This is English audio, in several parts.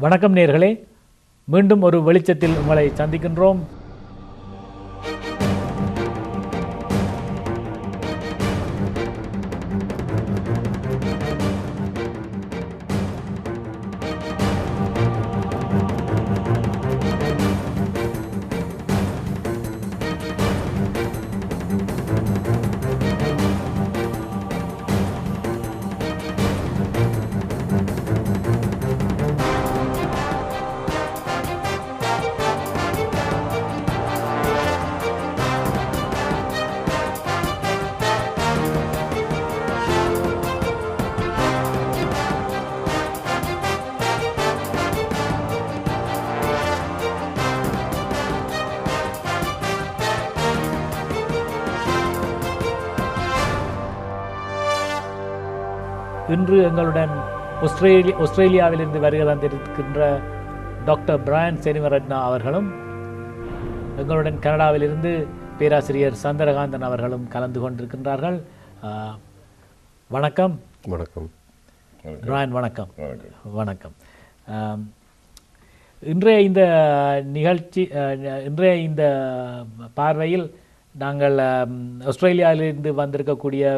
வணக்கம் நேயர்களே, மீண்டும் ஒரு வெளிச்சத்தில் உங்களை சந்திக்கின்றோம். இன்று எங்களுடன் ஆஸ்திரேலியாவிலிருந்து வருகை தந்திருக்கின்ற டாக்டர் பிரையன் செனிவரட்னா அவர்களும், எங்களுடன் கனடாவிலிருந்து பேராசிரியர் சந்திரகாந்தன் அவர்களும் கலந்து கொண்டிருக்கின்றார்கள். வணக்கம். வணக்கம் பிரையன். வணக்கம். வணக்கம். இன்றைய இந்த நிகழ்ச்சி, இன்றைய இந்த பார்வையில் நாங்கள் ஆஸ்திரேலியாவிலிருந்து வந்திருக்கக்கூடிய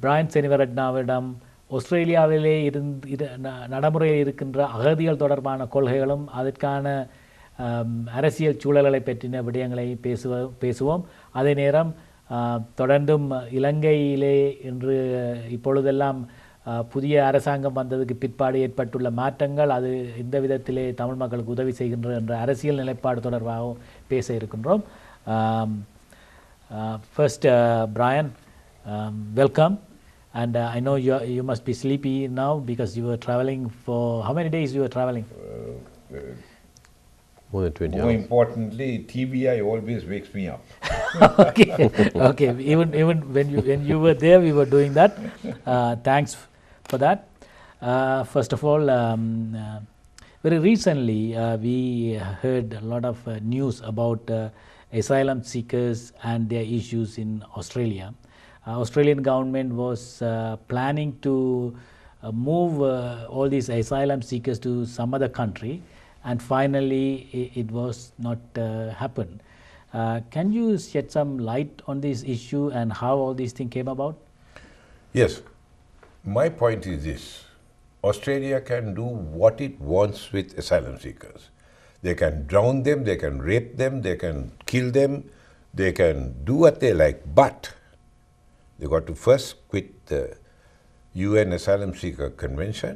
பிரையன் செனிவரட்னாவிடம் ஆஸ்திரேலியாவிலே நடைமுறையில் இருக்கின்ற அகதிகள் தொடர்பான கொள்கைகளும் அதற்கான அரசியல் சூழல்களை பற்றின விடயங்களை பேசுவோம். அதே நேரம் தொடர்ந்தும் இலங்கையிலே இன்று இப்பொழுதெல்லாம் புதிய அரசாங்கம் வந்ததுக்கு பிற்பாடு ஏற்பட்டுள்ள மாற்றங்கள், அது எந்த விதத்திலே தமிழ் மக்களுக்கு உதவி செய்கின்ற என்ற அரசியல் நிலைப்பாடு தொடர்பாகவும் பேச இருக்கின்றோம். First, Brian, welcome. And I know you must be sleepy now because you were traveling for how many days you were traveling? More than 20 More hours. importantly, TBI always wakes me up. Okay. Even when you were there, we were doing that. Thanks for that. First of all, very recently we heard a lot of news about asylum seekers and their issues in Australia. Australian government was planning to move all these asylum seekers to some other country, and finally it was not happened. Can you shed some light on this issue and how all these things came about? Yes. My point is this. Australia can do what it wants with asylum seekers. They can drown them, they can rape them, they can kill them, they can do what they like, but they got to first quit the UN Asylum Seeker Convention.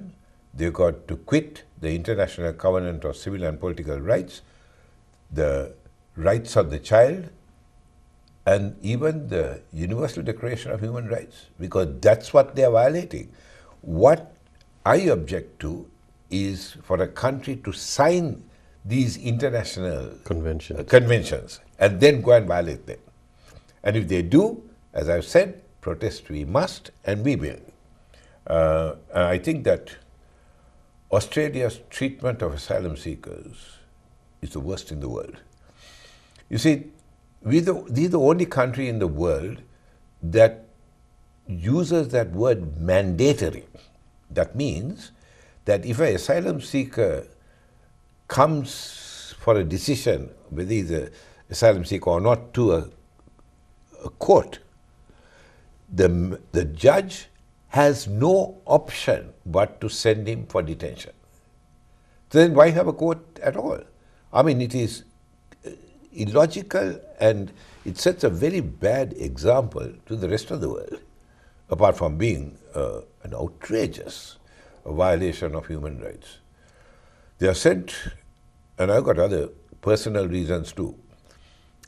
They got to quit the International Covenant of Civil and Political Rights, the rights of the child, and even the Universal Declaration of Human Rights, because that's what they are violating. What I object to is for a country to sign these international conventions and then go and violate them. And if they do, as I've said, protest we must, and we will. I think that Australia's treatment of asylum seekers is the worst in the world. You see, we're the only country in the world that uses that word mandatory. That means that if an asylum seeker comes for a decision, whether he's an asylum seeker or not, to a court, the judge has no option but to send him for detention. Then why have a court at all? I mean, it is illogical, and it sets a very bad example to the rest of the world, apart from being an outrageous violation of human rights. They are sent, and I've got other personal reasons too.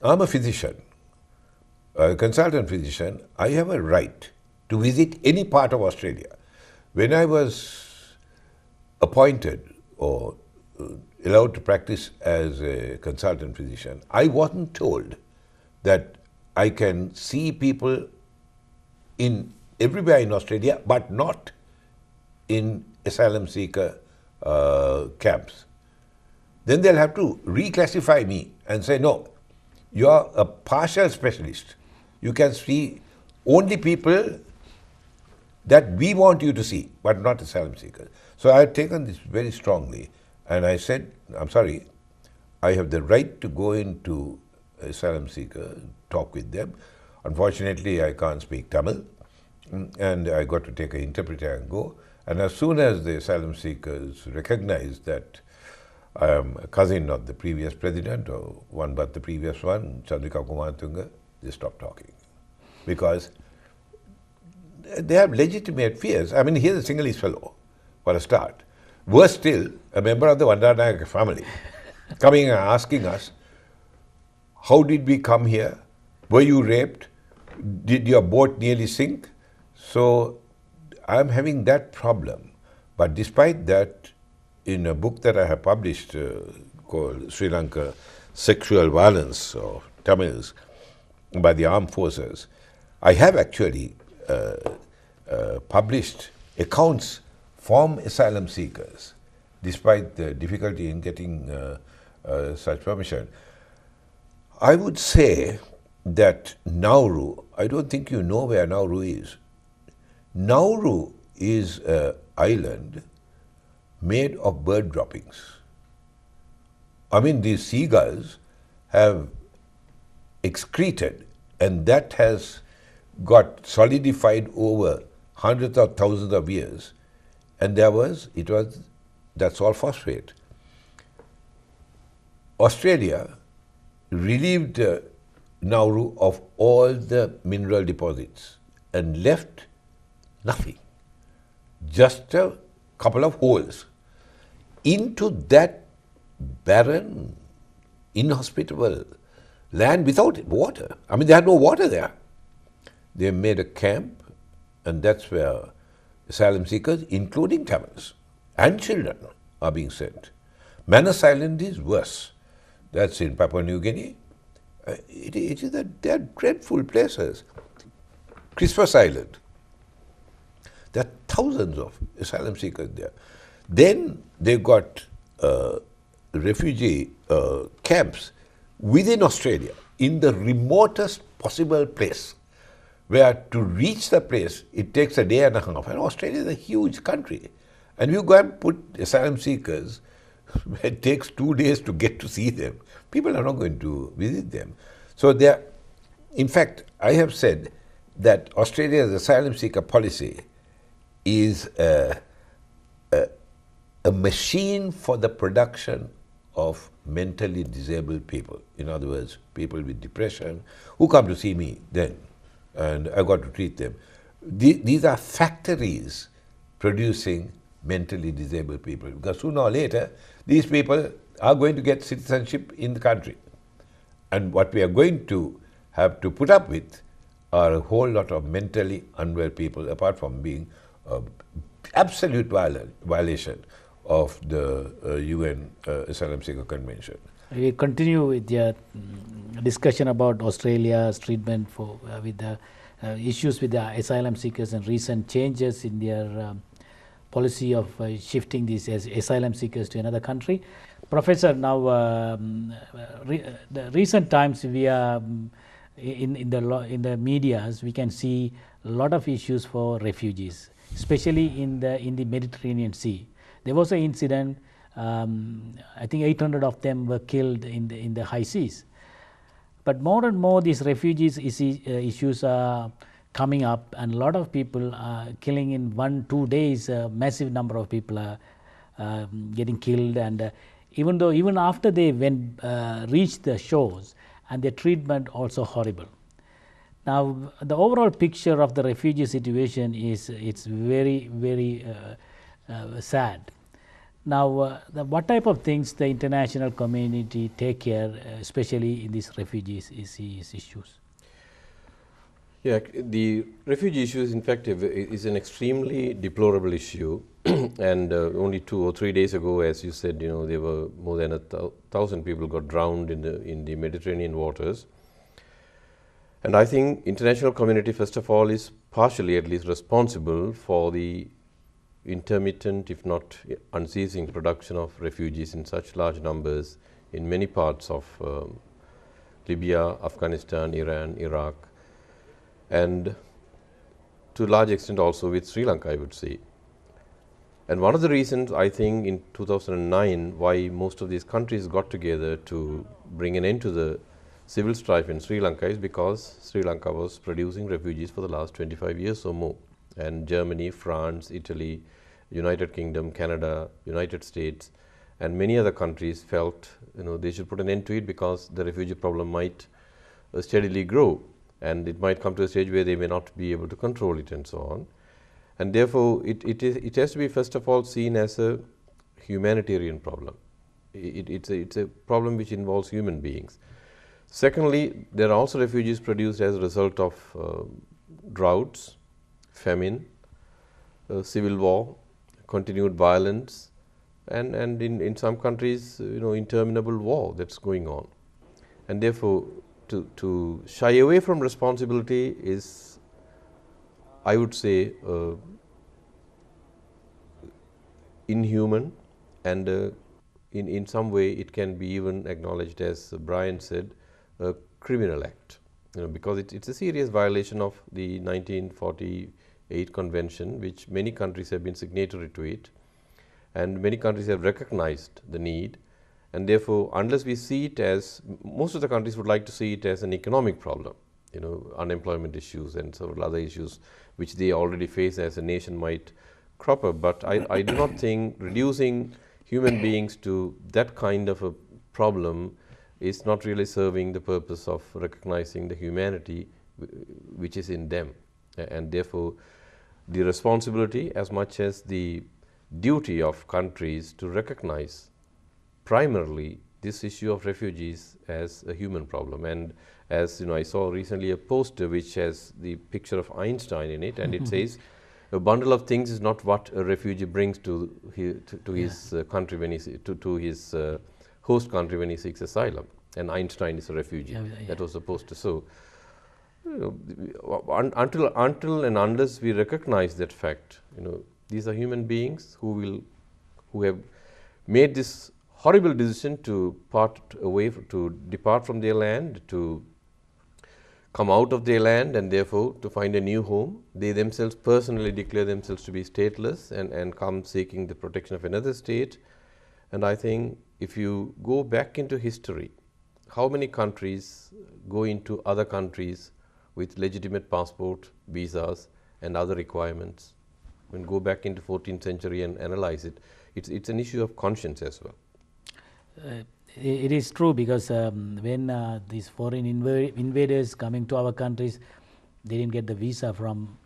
I'm a physician, a consultant physician. I have a right to visit any part of Australia. When I was appointed or allowed to practice as a consultant physician, I wasn't told that I can see people in everywhere in Australia, but not in asylum seeker camps. Then they'll have to reclassify me and say, no, you're a partial specialist. You can see only people that we want you to see, but not asylum seekers. So I've taken this very strongly. And I said, I'm sorry, I have the right to go into asylum seeker, talk with them. Unfortunately, I can't speak Tamil, and I got to take an interpreter and go. And as soon as the asylum seekers recognized that I am a cousin of the previous president, or one but the previous one, Chandrika Kumartunga, they stopped talking. Because they have legitimate fears. I mean, here's a Sinhalese fellow, for a start. Worse still, a member of the Vandaranayak family, coming and asking us, how did we come here? Were you raped? Did your boat nearly sink? So I'm having that problem. But despite that, in a book that I have published called Sri Lanka Sexual Violence of Tamils by the Armed Forces, I have actually published accounts from asylum seekers, despite the difficulty in getting such permission. I would say that Nauru, I don't think you know where Nauru is. Nauru is an island made of bird droppings. I mean, these seagulls have excreted, and that has got solidified over hundreds of thousands of years. And that's all phosphate. Australia relieved Nauru of all the mineral deposits and left nothing, just a couple of holes. Into that barren, inhospitable land without water. I mean, they had no water there. They made a camp, and that's where asylum seekers, including Tamils and children, are being sent. Manus Island is worse. That's in Papua New Guinea. They're dreadful places. Christmas Island. There are thousands of asylum seekers there. Then they've got refugee camps within Australia, in the remotest possible place, where to reach the place, it takes a day and a half. And Australia is a huge country. And you go and put asylum seekers, it takes 2 days to get to see them. People are not going to visit them. So in fact, I have said that Australia's asylum seeker policy is a machine for the production of mentally disabled people. In other words, people with depression who come to see me then, and I got to treat them. These are factories producing mentally disabled people, because sooner or later these people are going to get citizenship in the country. And what we are going to have to put up with are a whole lot of mentally unwell people, apart from being absolute violation of the UN Asylum Seeker Convention. We continue with the discussion about Australia's treatment with the issues with the asylum seekers and recent changes in their policy of shifting these asylum seekers to another country. Professor, now the recent times we are in the medias, we can see a lot of issues for refugees, especially in the Mediterranean Sea. There was an incident. I think 800 of them were killed in the high seas. But more and more these refugees issues are coming up, and a lot of people are killing in 1-2 days. A massive number of people are getting killed, and even after they reached the shores, and their treatment also horrible. Now, the overall picture of the refugee situation it's very, very sad. Now, what type of things the international community take care, especially in these refugees issues? Yeah, the refugee issue is in fact is an extremely deplorable issue, and only 2 or 3 days ago, as you said, there were more than 1,000 people got drowned in the Mediterranean waters. And I think international community, first of all, is partially at least responsible for the intermittent, if not unceasing, production of refugees in such large numbers in many parts of Libya, Afghanistan, Iran, Iraq, and to a large extent also with Sri Lanka, I would say. And one of the reasons, I think, in 2009, why most of these countries got together to bring an end to the civil strife in Sri Lanka is because Sri Lanka was producing refugees for the last 25 years or more. And Germany, France, Italy, United Kingdom, Canada, United States, and many other countries felt they should put an end to it because the refugee problem might steadily grow, and it might come to a stage where they may not be able to control it and so on. And therefore, it has to be first of all seen as a humanitarian problem. It's a problem which involves human beings. Secondly, there are also refugees produced as a result of droughts, famine, civil war, continued violence, and in some countries, interminable war that's going on. And therefore, to shy away from responsibility is, I would say, inhuman, and in some way it can be even acknowledged, as Brian said, a criminal act, because it's a serious violation of the 1948 convention, which many countries have been signatory to it, and many countries have recognized the need. And therefore, unless we see it as, most of the countries would like to see it as an economic problem, unemployment issues and several other issues which they already face as a nation might crop up. But I do not think reducing human beings to that kind of a problem is not really serving the purpose of recognizing the humanity which is in them. And therefore, the responsibility as much as the duty of countries to recognize primarily this issue of refugees as a human problem. And as I saw recently a poster which has the picture of Einstein in it, and it says, a bundle of things is not what a refugee brings to his country when to his host country when he seeks asylum. And Einstein is a refugee. That was the poster. So, until and unless we recognize that fact, these are human beings who have made this horrible decision to depart from their land, to come out of their land, and therefore to find a new home. They themselves personally declare themselves to be stateless and come seeking the protection of another state. And I think if you go back into history, how many countries go into other countries with legitimate passport, visas, and other requirements? When go back into 14th century and analyze it, it's an issue of conscience as well. It is true, because when these foreign invaders coming to our countries, they didn't get the visa from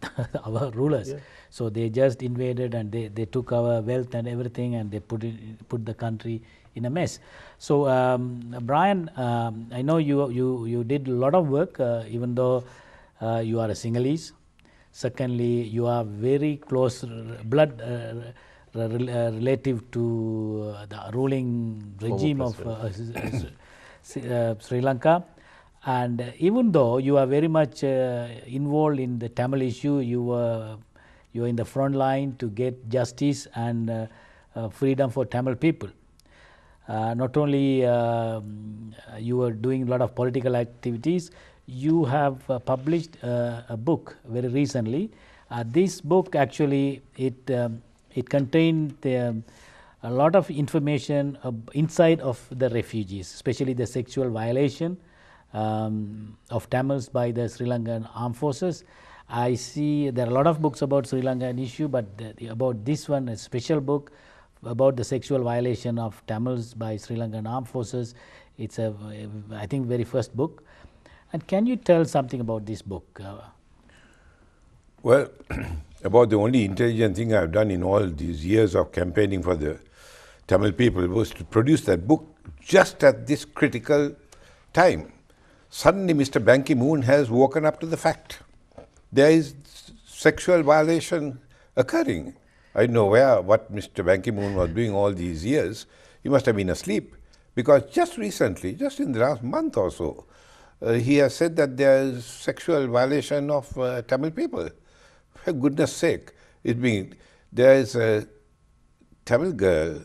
our rulers. Yeah. So they just invaded and they took our wealth and everything, and they put the country in a mess. So Brian, I know you did a lot of work, even though you are a Sinhalese. Secondly, you are very close blood relative to the ruling regime of Sri Lanka. And even though you are very much involved in the Tamil issue, you are in the front line to get justice and freedom for Tamil people. Not only you are doing a lot of political activities, you have published a book very recently. This book actually, it contained a lot of information inside of the refugees, especially the sexual violation of Tamils by the Sri Lankan armed forces. I see there are a lot of books about Sri Lankan issue, but about this one, a special book about the sexual violation of Tamils by Sri Lankan armed forces. It's I think, very first book. And can you tell something about this book? Well, about the only intelligent thing I've done in all these years of campaigning for the Tamil people was to produce that book just at this critical time. Suddenly Mr. Ban Ki-moon has woken up to the fact. There is sexual violation occurring. I don't know what Mr. Ban Ki-moon was doing all these years. He must have been asleep, because just recently, just in the last month or so, he has said that there is sexual violation of Tamil people. For goodness sake, there is a Tamil girl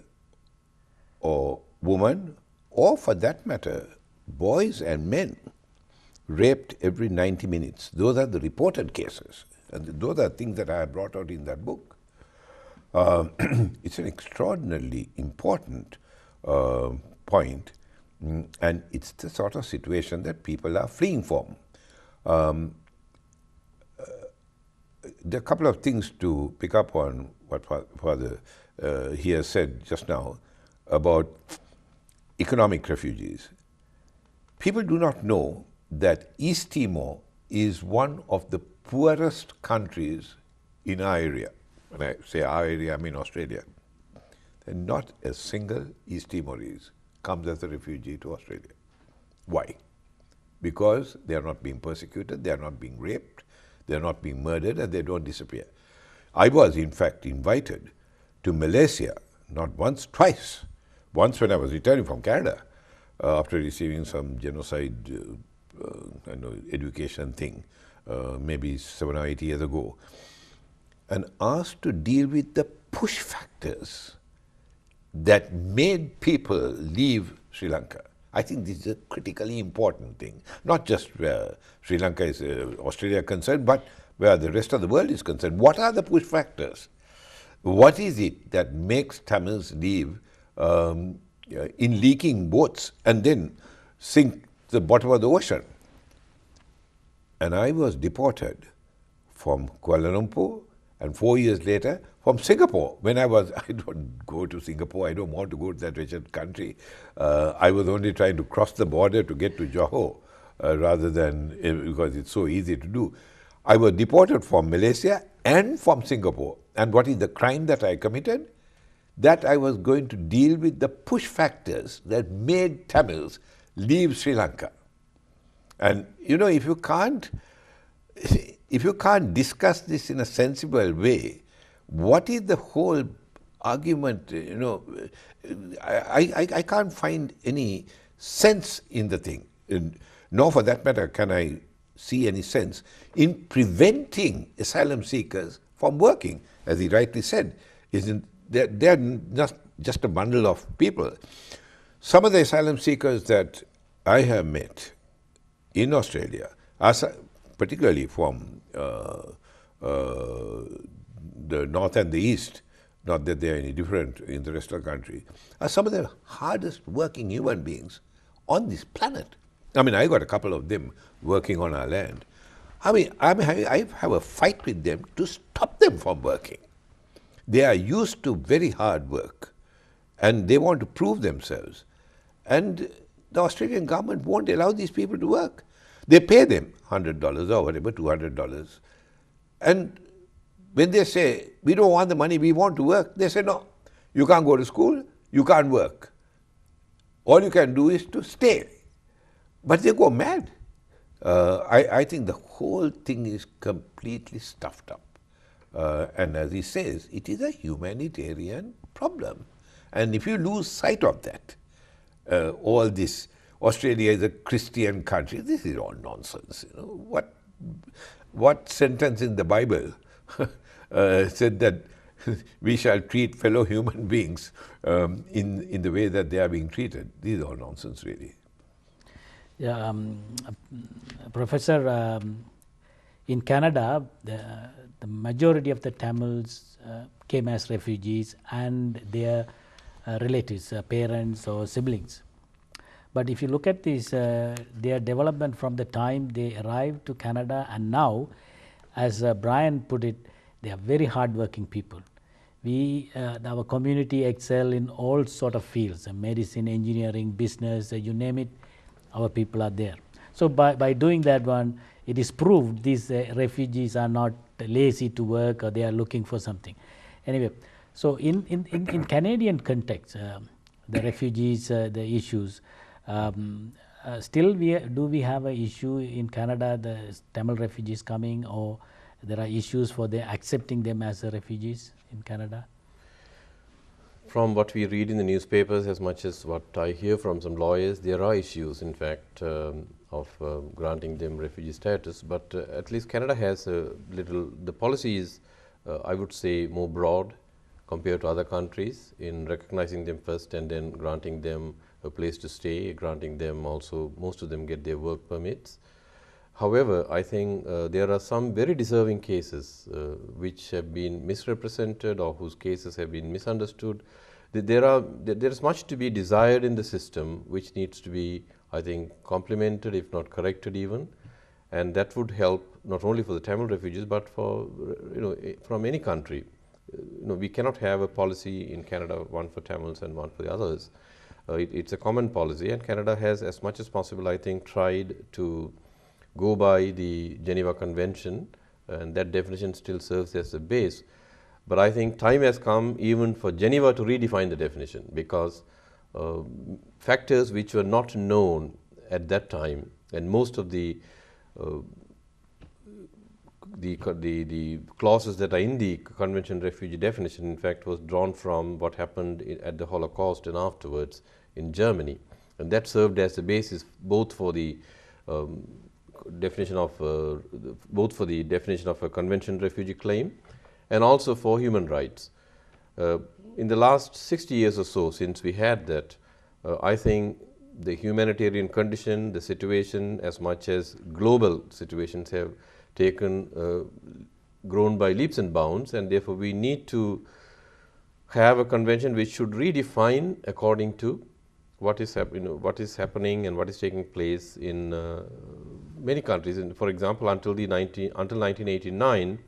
or woman, or for that matter, boys and men, raped every 90 minutes. Those are the reported cases. And those are things that I have brought out in that book. It's an extraordinarily important point, and it's the sort of situation that people are fleeing from. There are a couple of things to pick up on what Father here said just now about economic refugees. People do not know that East Timor is one of the poorest countries in our area. When I say our area, I mean Australia. And not a single East Timorese comes as a refugee to Australia. Why? Because they are not being persecuted, they are not being raped, they are not being murdered, and they don't disappear. I was, in fact, invited to Malaysia, not once, twice. Once when I was returning from Canada, after receiving some genocide education thing, maybe 7 or 8 years ago, and asked to deal with the push factors that made people leave Sri Lanka. I think this is a critically important thing, not just where Sri Lanka is Australia concerned, but where the rest of the world is concerned. What are the push factors? What is it that makes Tamils leave in leaking boats and then sink to the bottom of the ocean? And I was deported from Kuala Lumpur, and 4 years later from Singapore. I don't go to Singapore, I don't want to go to that wretched country. I was only trying to cross the border to get to Johor, rather than, because it's so easy to do. I was deported from Malaysia and from Singapore. And what is the crime that I committed? That I was going to deal with the push factors that made Tamils leave Sri Lanka. And if you can't discuss this in a sensible way, what is the whole argument? I can't find any sense in the thing, nor for that matter can I see any sense in preventing asylum seekers from working. As he rightly said, they're not just a bundle of people. Some of the asylum seekers that I have met in Australia, particularly from the north and the east, not that they are any different in the rest of the country, are some of the hardest working human beings on this planet. I mean, I got a couple of them working on our land. I have a fight with them to stop them from working. They are used to very hard work, and they want to prove themselves. And the Australian government won't allow these people to work. They pay them $100 or whatever, $200. And when they say, we don't want the money, we want to work, they say, no, you can't go to school, you can't work. All you can do is to stay. But they go mad. I think the whole thing is completely stuffed up. And as he says, it is a humanitarian problem. And if you lose sight of that, all this, Australia is a Christian country, this is all nonsense. What sentence in the Bible said that we shall treat fellow human beings in the way that they are being treated? This is all nonsense, really. Yeah, Professor, in Canada, the majority of the Tamils came as refugees and their relatives, parents or siblings. But if you look at this, their development from the time they arrived to Canada and now, as Brian put it, they are very hardworking people. Our community excel in all sort of fields, medicine, engineering, business, you name it, our people are there. So by doing that one, it is proved these refugees are not lazy to work or they are looking for something. Anyway, so in Canadian context, the refugees, the issues, still do we have an issue in Canada, the Tamil refugees coming, or there are issues for accepting them as refugees in Canada? From what we read in the newspapers, as much as what I hear from some lawyers, there are issues, in fact, of granting them refugee status. But at least Canada has the policy is, I would say, more broad compared to other countries in recognizing them first and then granting them a place to stay, granting them also, most of them get their work permits. However, I think there are some very deserving cases which have been misrepresented or whose cases have been misunderstood. There is much to be desired in the system which needs to be, I think, complemented, if not corrected even, and that would help not only for the Tamil refugees but for from any country. We cannot have a policy in Canada, one for Tamils and one for the others. It's a common policy, and Canada has, as much as possible, I think, tried to go by the Geneva Convention, and that definition still serves as a base. But I think time has come even for Geneva to redefine the definition, because factors which were not known at that time, and most of the clauses that are in the Convention refugee definition, in fact, was drawn from what happened at the Holocaust and afterwards in Germany, and that served as the basis both for the definition of a Convention refugee claim and also for human rights. In the last 60 years or so since we had that, I think the humanitarian condition, the situation, as much as global situations have grown by leaps and bounds, and therefore we need to have a convention which should redefine according to what is happening and what is taking place in many countries. And for example, until 1989,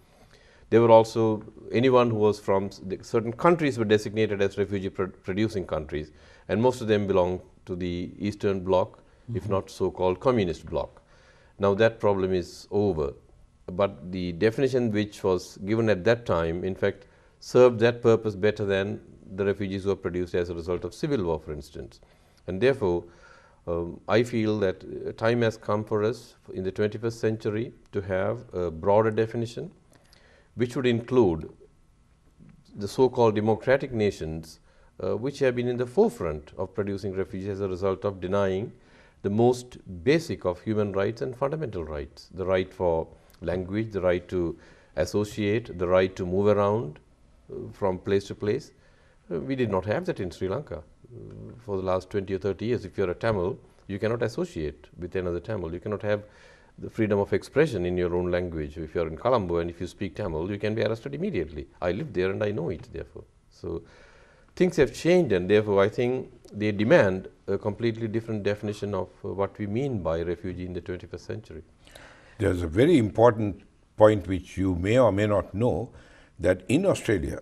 there were also anyone who was from certain countries were designated as refugee producing countries, and most of them belong to the Eastern Bloc, if not so-called communist bloc. Now that problem is over, but the definition which was given at that time, in fact, served that purpose better than the refugees who were produced as a result of civil war, for instance. And therefore, I feel that time has come for us in the 21st century to have a broader definition, which would include the so-called democratic nations which have been in the forefront of producing refugees as a result of denying the most basic of human rights and fundamental rights: the right for language, the right to associate, the right to move around from place to place. We did not have that in Sri Lanka for the last 20 or 30 years. If you're a Tamil, you cannot associate with another Tamil. You cannot have the freedom of expression in your own language. If you're in Colombo and if you speak Tamil, you can be arrested immediately. I live there and I know it, therefore. So things have changed, and therefore I think they demand a completely different definition of what we mean by refugee in the 21st century. There's a very important point which you may or may not know, that in Australia,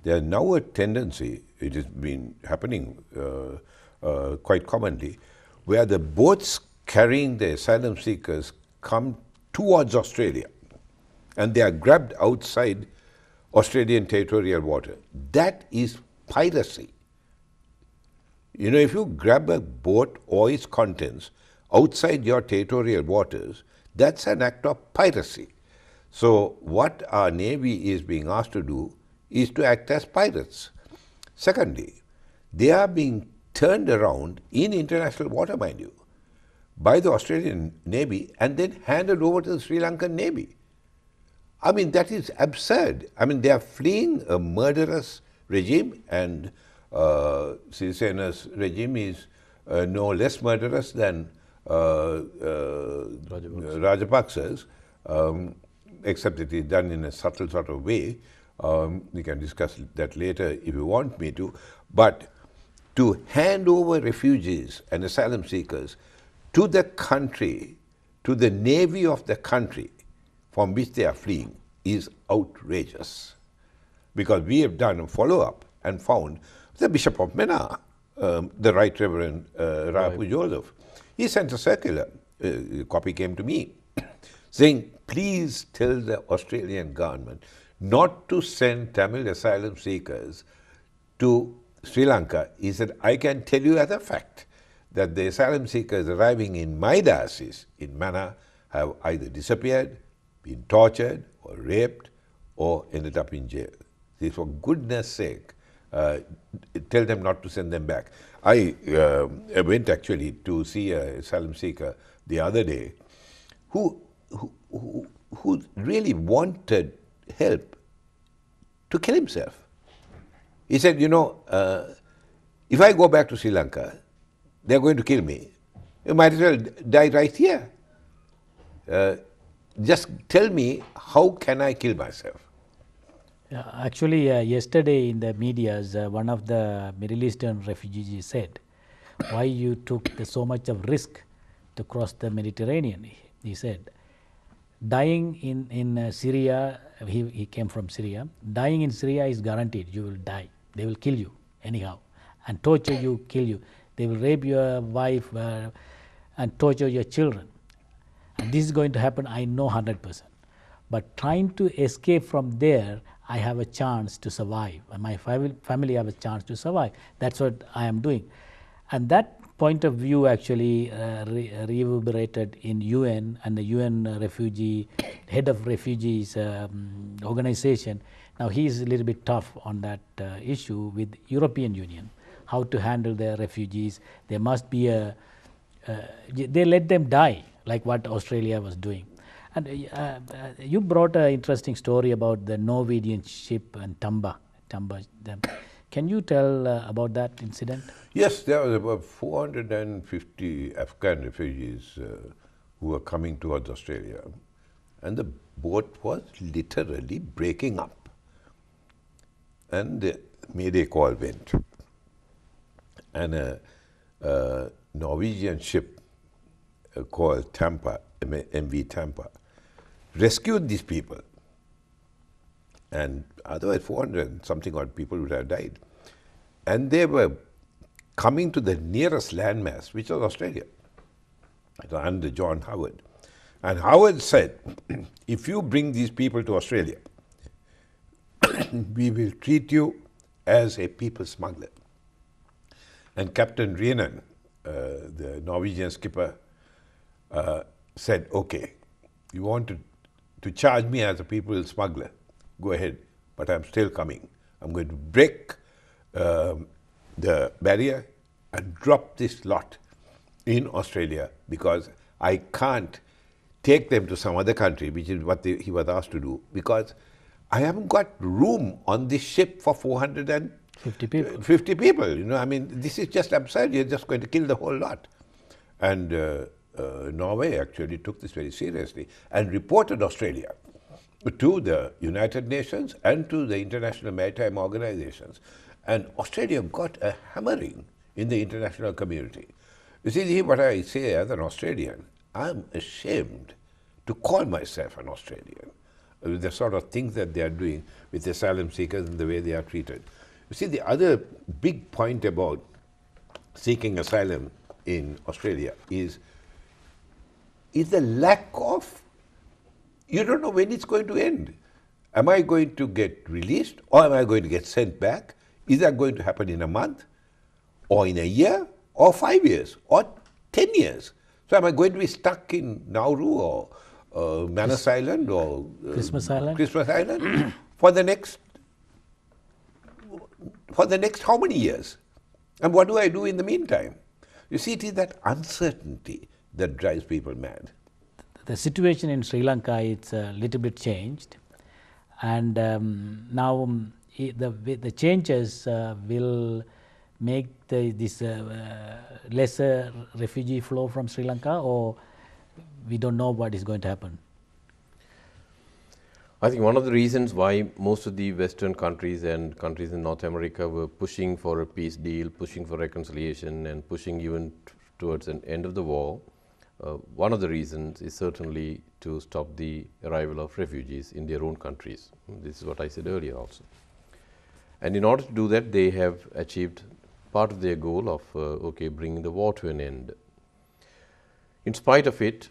there's now a tendency, it has been happening quite commonly, where the boats carrying the asylum seekers come towards Australia and they are grabbed outside Australian territorial water. That is piracy. If you grab a boat or its contents outside your territorial waters, that's an act of piracy. So what our Navy is being asked to do is to act as pirates. Secondly, they are being turned around in international water, mind you, by the Australian Navy and then handed over to the Sri Lankan Navy. I mean, that is absurd. I mean, they are fleeing a murderous regime, and Sirisena's regime is no less murderous than Rajapaksa's, except it is done in a subtle sort of way. We can discuss that later if you want me to. But to hand over refugees and asylum seekers to the country, to the navy of the country from which they are fleeing, is outrageous. Because we have done a follow-up and found the Bishop of Mena, the Right Reverend Rapu Joseph, he sent a circular, a copy came to me, saying, please tell the Australian government not to send Tamil asylum seekers to Sri Lanka. He said, I can tell you as a fact that the asylum seekers arriving in my diocese in Mana have either disappeared, been tortured or raped, or ended up in jail. For goodness sake, tell them not to send them back. I went actually to see an asylum seeker the other day who really wanted help to kill himself. He said, if I go back to Sri Lanka, they're going to kill me. You might as well die right here. Just tell me, how can I kill myself? Actually, yesterday in the medias, one of the Middle Eastern refugees said, why you took so much of risk to cross the Mediterranean? He said, dying in Syria, he came from Syria, dying in Syria is guaranteed, you will die. They will kill you anyhow and torture you, kill you. They will rape your wife and torture your children. And this is going to happen, I know 100%. But trying to escape from there, I have a chance to survive. And my family have a chance to survive. That's what I am doing. And that point of view actually reverberated in UN, and the UN refugee, head of refugees organization. Now he is a little bit tough on that issue with European Union, how to handle their refugees. There must be they let them die, like what Australia was doing. And you brought an interesting story about the Norwegian ship and Tamba. Can you tell about that incident? Yes, there was about 450 Afghan refugees who were coming towards Australia. And the boat was literally breaking up. And the Mayday call went. And a Norwegian ship called Tampa, MV Tampa, rescued these people. And otherwise 400 something odd people would have died. And they were coming to the nearest landmass, which was Australia, under John Howard. And Howard said, if you bring these people to Australia, we will treat you as a people smuggler. And Captain Rienan, the Norwegian skipper, said, okay, you want to charge me as a people smuggler, go ahead, but I'm still coming. I'm going to break the barrier and drop this lot in Australia because I can't take them to some other country, which is what he was asked to do, because I haven't got room on this ship for 450 people. 50 people, you know, I mean, this is just absurd. You're just going to kill the whole lot. And Norway actually took this very seriously and reported Australia to the United Nations and to the international maritime organizations. And Australia got a hammering in the international community. You see, what I say as an Australian, I'm ashamed to call myself an Australian. The sort of things that they are doing with asylum seekers and the way they are treated. You see, the other big point about seeking asylum in Australia is the lack of, you don't know when it's going to end. Am I going to get released, or am I going to get sent back? Is that going to happen in a month, or in a year, or 5 years, or 10 years? So am I going to be stuck in Nauru or Manus Island or Christmas Island for the next how many years? And what do I do in the meantime? You see, it is that uncertainty that drives people mad. The situation in Sri Lanka, it's a little bit changed, and now the changes will make this lesser refugee flow from Sri Lanka, or we don't know what is going to happen? I think one of the reasons why most of the Western countries and countries in North America were pushing for a peace deal, pushing for reconciliation, and pushing even towards an end of the war, one of the reasons is certainly to stop the arrival of refugees in their own countries. This is what I said earlier also. And in order to do that, they have achieved part of their goal of, bringing the war to an end. In spite of it,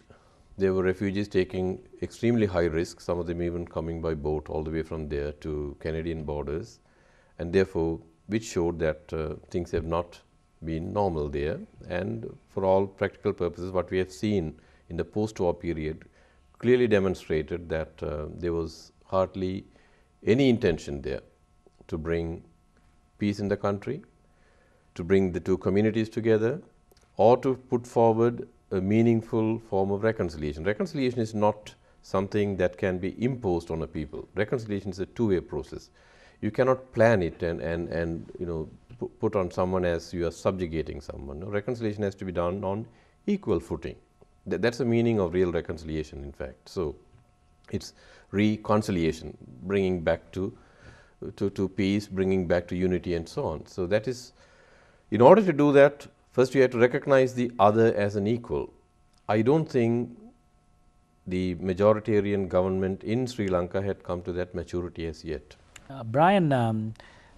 there were refugees taking extremely high risks, some of them even coming by boat all the way from there to Canadian borders, and therefore, which showed that things have not been normal there. And for all practical purposes, what we have seen in the post-war period clearly demonstrated that there was hardly any intention there to bring peace in the country, to bring the two communities together, or to put forward a meaningful form of reconciliation. Reconciliation is not something that can be imposed on a people. Reconciliation is a two-way process. You cannot plan it and put on someone as you are subjugating someone. No, reconciliation has to be done on equal footing. That's the meaning of real reconciliation, in fact. So it's reconciliation, bringing back to peace, bringing back to unity and so on. So that is, in order to do that, first you have to recognize the other as an equal. I don't think the majoritarian government in Sri Lanka had come to that maturity as yet. Brian,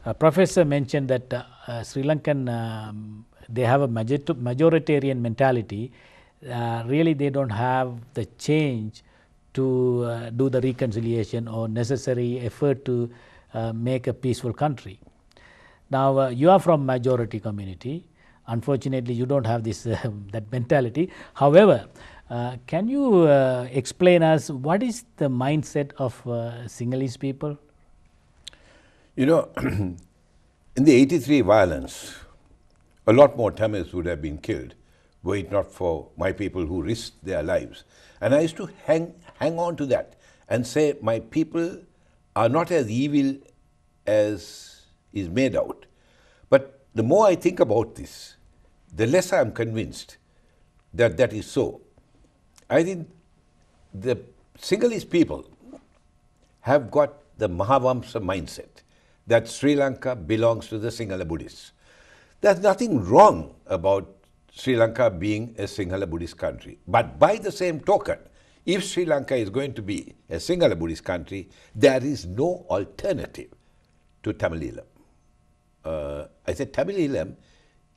a professor mentioned that Sri Lankan, they have a majoritarian mentality. Really, they don't have the change to do the reconciliation or necessary effort to make a peaceful country. Now, you are from majority community. Unfortunately, you don't have this that mentality. However, can you explain us what is the mindset of Sinhalese people? You know, in the 83 violence, a lot more Tamils would have been killed were it not for my people who risked their lives. And I used to hang on to that and say my people are not as evil as is made out. But the more I think about this, the less I am convinced that that is so. I think the Sinhalese people have got the Mahavamsa mindset that Sri Lanka belongs to the Sinhala Buddhists. There's nothing wrong about Sri Lanka being a Sinhala Buddhist country. But by the same token, if Sri Lanka is going to be a Sinhala Buddhist country, there is no alternative to Tamil Eelam. I said Tamil Eelam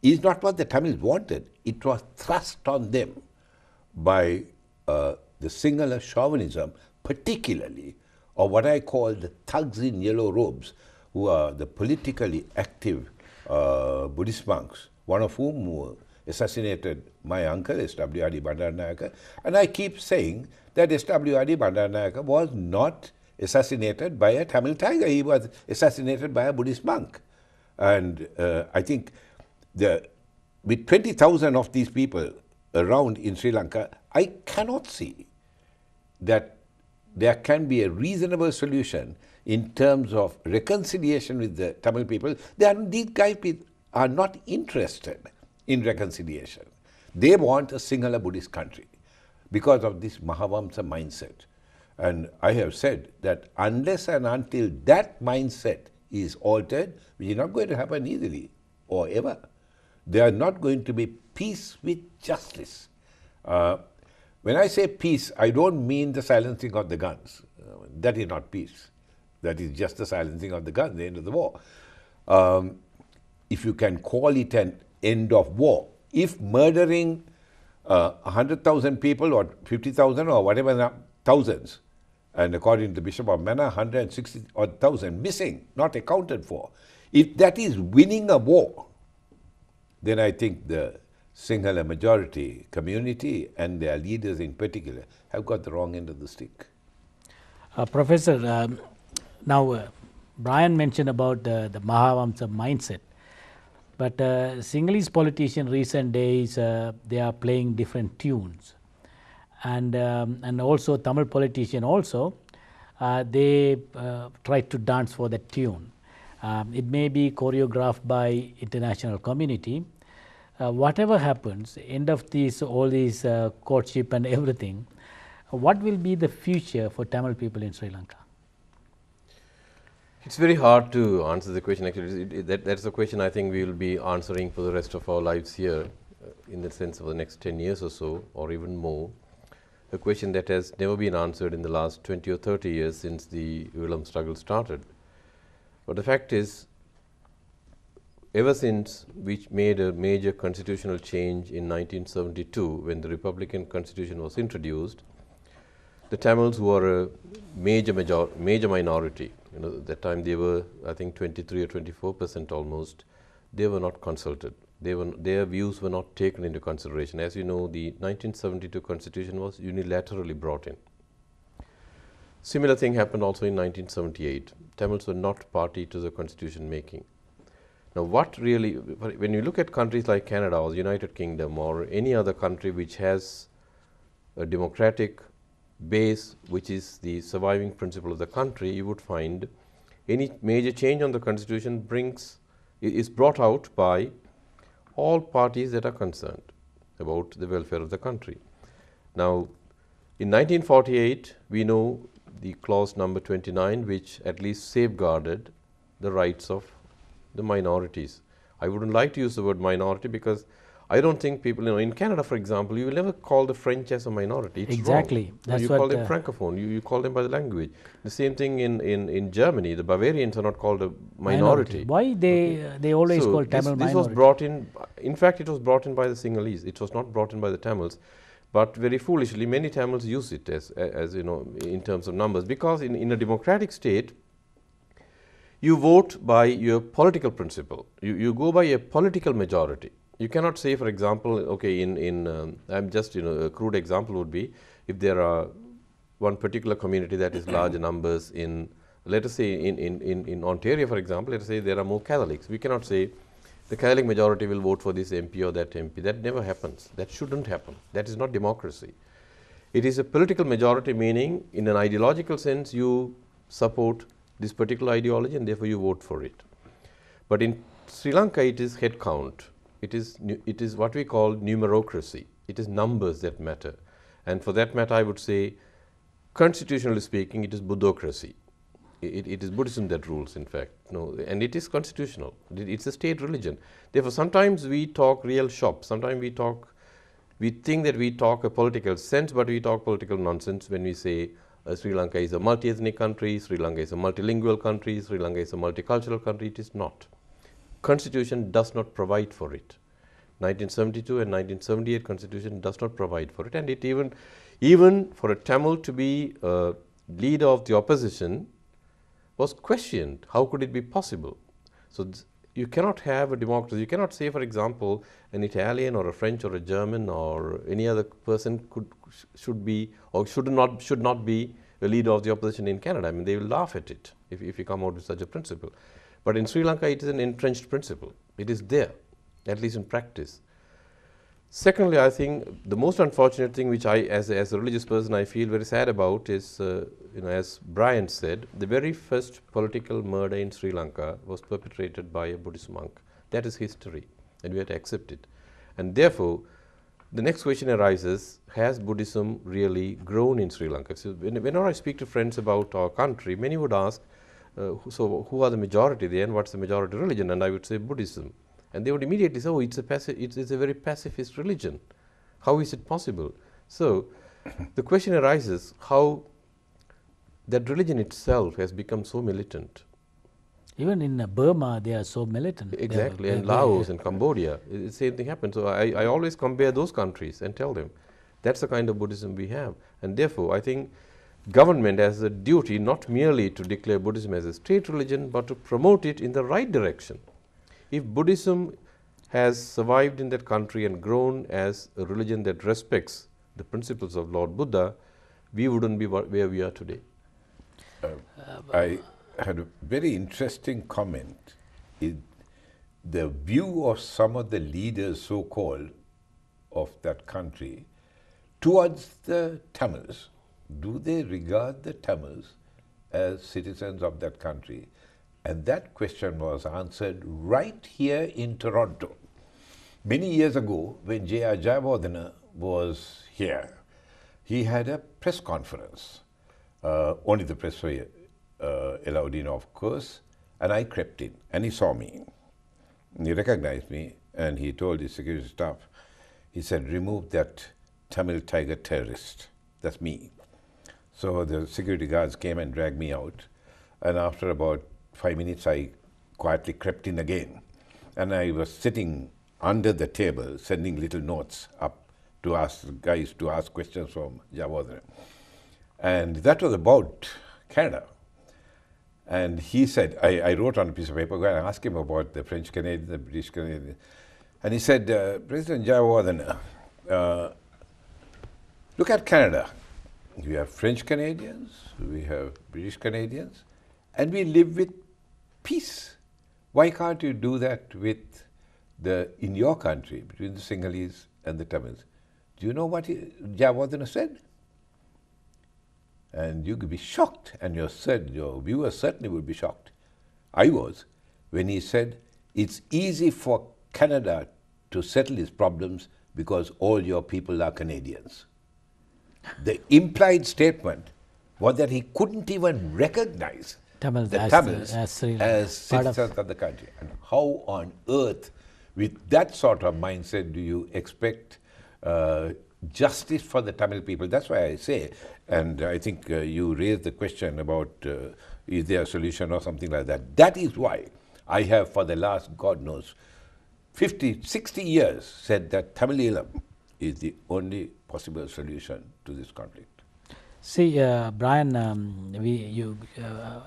is not what the Tamils wanted. It was thrust on them by the Sinhala chauvinism, particularly, or what I call the thugs in yellow robes, who are the politically active Buddhist monks, one of whom assassinated my uncle, S.W.R.D. Bandaranaike. And I keep saying that S.W.R.D. Bandaranaike was not assassinated by a Tamil tiger. He was assassinated by a Buddhist monk. And I think with 20,000 of these people around in Sri Lanka, I cannot see that there can be a reasonable solution in terms of reconciliation with the Tamil people. These guys are not interested in reconciliation. They want a Sinhala Buddhist country because of this Mahavamsa mindset. And I have said that unless and until that mindset is altered, which is not going to happen easily or ever, there are not going to be peace with justice. When I say peace, I don't mean the silencing of the guns. That is not peace. That is just the silencing of the guns, the end of the war. If you can call it an end of war. If murdering 100,000 people or 50,000 or whatever thousands, and according to the Bishop of Manor, 160,000 missing, not accounted for, if that is winning a war, then I think the Sinhala majority community and their leaders in particular have got the wrong end of the stick. Professor, now Brian mentioned about the Mahavamsa mindset, but Sinhalese politicians recent days, they are playing different tunes. And also Tamil politician also, they try to dance for that tune. It may be choreographed by international community. Whatever happens, end of all these courtship and everything, what will be the future for Tamil people in Sri Lanka? It's very hard to answer the question. Actually, that's a question I think we will be answering for the rest of our lives here, in the sense of the next 10 years or so, or even more. A question that has never been answered in the last 20 or 30 years since the Velicham struggle started. But the fact is, ever since we made a major constitutional change in 1972, when the Republican Constitution was introduced, the Tamils, who are a major minority, at that time they were, I think, 23 or 24% almost, they were not consulted. Their views were not taken into consideration. As you know, the 1972 Constitution was unilaterally brought in. Similar thing happened also in 1978. Tamils were not party to the constitution making. Now what really, when you look at countries like Canada or the United Kingdom or any other country which has a democratic base, which is the surviving principle of the country, you would find any major change on the constitution is brought out by all parties that are concerned about the welfare of the country. Now, in 1948, we know the clause number 29, which at least safeguarded the rights of the minorities. I wouldn't like to use the word minority because I don't think people, in Canada, for example, you will never call the French as a minority. It's Exactly. wrong. That's you what, call them francophone. You call them by the language. The same thing in Germany. The Bavarians are not called a minority. Why they always call Tamil this was minority? brought in fact, it was brought in by the Sinhalese. It was not brought in by the Tamils. But very foolishly, many Tamils use it as in terms of numbers, because in a democratic state, you vote by your political principle. You go by a political majority. You cannot say, for example, okay, I'm just, a crude example would be, if there are one particular community that is large numbers in, let us say in Ontario, for example, let us say there are more Catholics. We cannot say the Catholic majority will vote for this MP or that MP. That never happens. That shouldn't happen. That is not democracy. It is a political majority, meaning in an ideological sense you support this particular ideology and therefore you vote for it. But in Sri Lanka it is head count. It is what we call numerocracy. It is numbers that matter. And for that matter I would say, constitutionally speaking, it is Buddhocracy. It is Buddhism that rules, in fact. No, and it is constitutional. It's a state religion. Therefore, sometimes we talk real shop. Sometimes we think that we talk a political sense, but we talk political nonsense when we say Sri Lanka is a multi-ethnic country, Sri Lanka is a multilingual country, Sri Lanka is a multicultural country. It is not. Constitution does not provide for it. 1972 and 1978 Constitution does not provide for it. And it even for a Tamil to be a leader of the opposition was questioned. How could it be possible? So you cannot have a democracy. You cannot say, for example, an Italian or a French or a German or any other person should not be a leader of the opposition in Canada. I mean, they will laugh at it if you come out with such a principle. But in Sri Lanka, it is an entrenched principle. It is there, at least in practice. Secondly, I think the most unfortunate thing which I, as a religious person, I feel very sad about is, as Brian said, the very first political murder in Sri Lanka was perpetrated by a Buddhist monk. That is history, and we have to accept it. And therefore, the next question arises, has Buddhism really grown in Sri Lanka? So whenever I speak to friends about our country, many would ask, so who are the majority there and what's the majority religion? And I would say Buddhism. And they would immediately say, oh, it's a very pacifist religion. How is it possible? So the question arises how that religion itself has become so militant. Even in Burma, they are so militant. Exactly, and Laos and Cambodia, the same thing happened. So I always compare those countries and tell them, that's the kind of Buddhism we have. And therefore, I think government has a duty not merely to declare Buddhism as a state religion, but to promote it in the right direction. If Buddhism has survived in that country and grown as a religion that respects the principles of Lord Buddha, we wouldn't be where we are today. I had a very interesting comment in the view of some of the leaders, so-called, of that country towards the Tamils. Do they regard the Tamils as citizens of that country? And that question was answered right here in Toronto. Many years ago, when J.R. Jayawardena was here, he had a press conference. Only the press were allowed in, of course, and I crept in, and he saw me. And he recognized me, and he told his security staff, he said, remove that Tamil tiger terrorist. That's me. So the security guards came and dragged me out, and after about 5 minutes, I quietly crept in again. And I was sitting under the table, sending little notes up to ask guys to ask questions from Jayawardena. And that was about Canada. And he said, I wrote on a piece of paper, and I asked him about the French Canadians, the British Canadians. And he said, President Jayawardena, look at Canada. We have French Canadians, we have British Canadians, and we live with peace. Why can't you do that in your country, between the Sinhalese and the Tamils? Do you know what Jayawardena said? And you could be shocked, and your viewers certainly would be shocked. I was, when he said, it's easy for Canada to settle its problems because all your people are Canadians. The implied statement was that he couldn't even recognize Tamils the as, Tamils as Sri Lanka, as part of- citizens of the country. And how on earth, with that sort of mindset, do you expect justice for the Tamil people? That's why I say, and I think you raised the question about is there a solution or something like that. That is why I have, for the last, God knows, 50, 60 years, said that Tamileelam is the only possible solution to this conflict. See, Brian,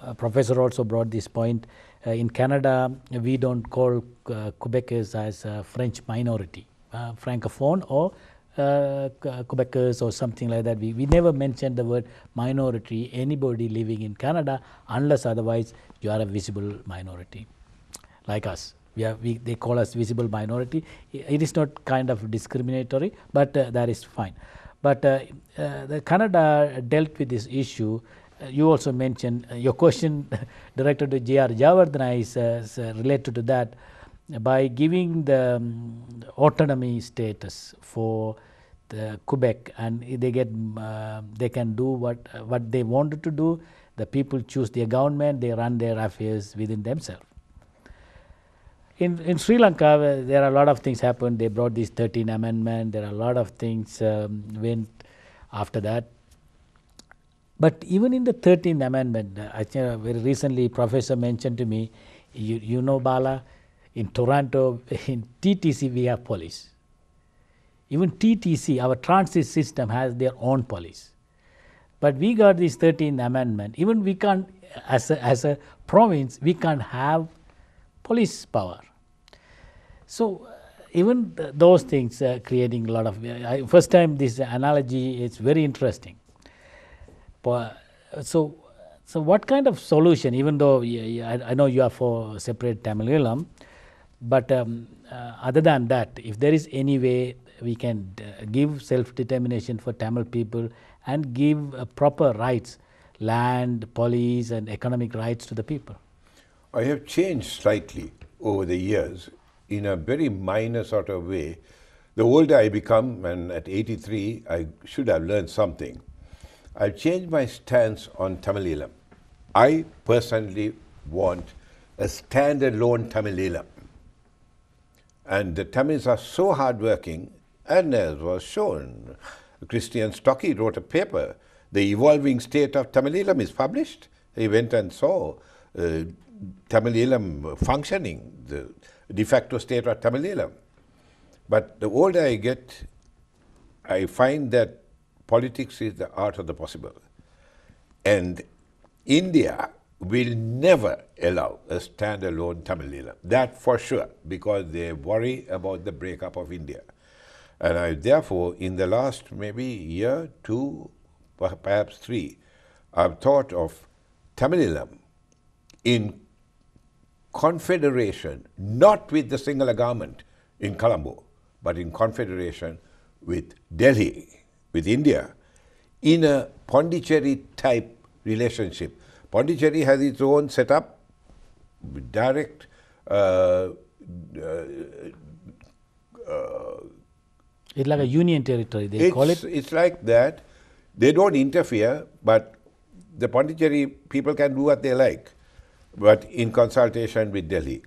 a professor also brought this point. In Canada, we don't call Quebecers as a French minority, francophone or Quebecers or something like that. We never mentioned the word minority, anybody living in Canada, unless otherwise you are a visible minority, like us. They call us visible minority. It is not kind of discriminatory, but that is fine. But the Canada dealt with this issue. You also mentioned your question directed to J.R. Javardhana is related to that by giving the autonomy status for the Quebec, and they can do what they wanted to do. The people choose their government, they run their affairs within themselves. In Sri Lanka, there are a lot of things happened. They brought this 13th Amendment. There are a lot of things went after that. But even in the 13th Amendment, I think very recently, Professor mentioned to me, you know, Bala, in Toronto, in TTC, we have police. Even TTC, our transit system, has their own police. But we got this 13th Amendment. Even we can't, as a province, we can't have police power. So even those things are creating a lot of, first time this analogy is very interesting. So what kind of solution, even though I know you are for separate Tamileelam, but other than that, if there is any way we can give self-determination for Tamil people and give proper rights, land, police and economic rights to the people? I have changed slightly over the years in a very minor sort of way. The older I become, and at 83, I should have learned something. I've changed my stance on Tamileelam. I personally want a standalone Tamileelam. And the Tamils are so hardworking, and as was shown, Christian Stocky wrote a paper, The Evolving State of Tamileelam is published. He went and saw Tamileelam functioning, the de facto state of Tamileelam. But the older I get, I find that politics is the art of the possible. And India will never allow a standalone Tamileelam. That for sure, because they worry about the breakup of India. And I, therefore, in the last maybe year, 2, perhaps 3, I've thought of Tamileelam in confederation, not with the singular government in Colombo, but in confederation with Delhi, with India, in a Pondicherry type relationship. Pondicherry has its own setup, direct it's like a union territory, they call it. It's like that. They don't interfere, but the Pondicherry people can do what they like, but in consultation with Delhi.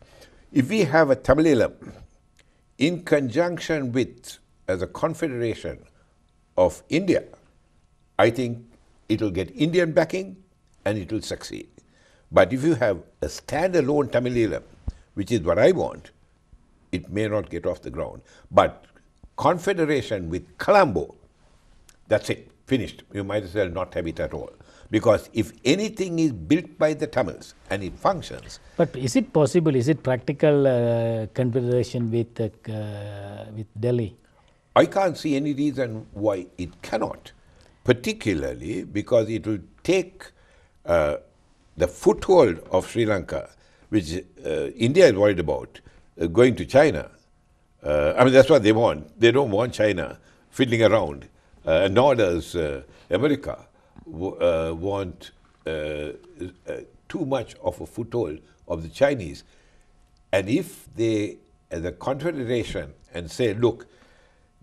If we have a Tamileelam in conjunction with, as a confederation of India, I think it will get Indian backing and it will succeed. But if you have a standalone Tamileelam, which is what I want, it may not get off the ground. But confederation with Colombo, that's it, finished. You might as well not have it at all. Because if anything is built by the Tamils and it functions. But is it possible, is it practical confederation with Delhi? I can't see any reason why it cannot, particularly because it will take the foothold of Sri Lanka, which India is worried about, going to China. I mean, that's what they want. They don't want China fiddling around, nor does America want too much of a foothold of the Chinese. And if they, as a confederation, and say, look,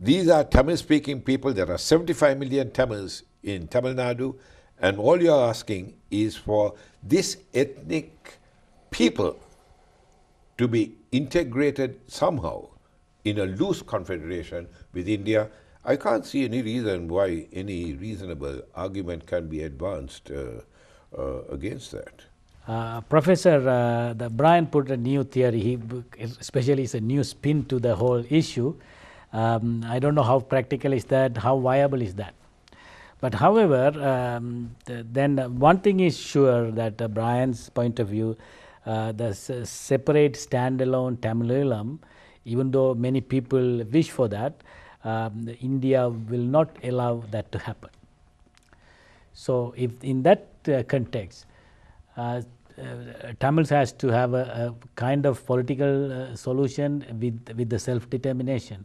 These are Tamil-speaking people. There are 75 million Tamils in Tamil Nadu, and all you are asking is for this ethnic people to be integrated somehow in a loose confederation with India. I can't see any reason why any reasonable argument can be advanced against that. Professor, Brian put a new theory, especially it's a new spin to the whole issue. I don't know how practical is that, how viable is that. But however, then one thing is sure that Brian's point of view, the separate standalone Tamilam, even though many people wish for that, India will not allow that to happen. So if in that context, Tamils has to have a kind of political solution with the self-determination.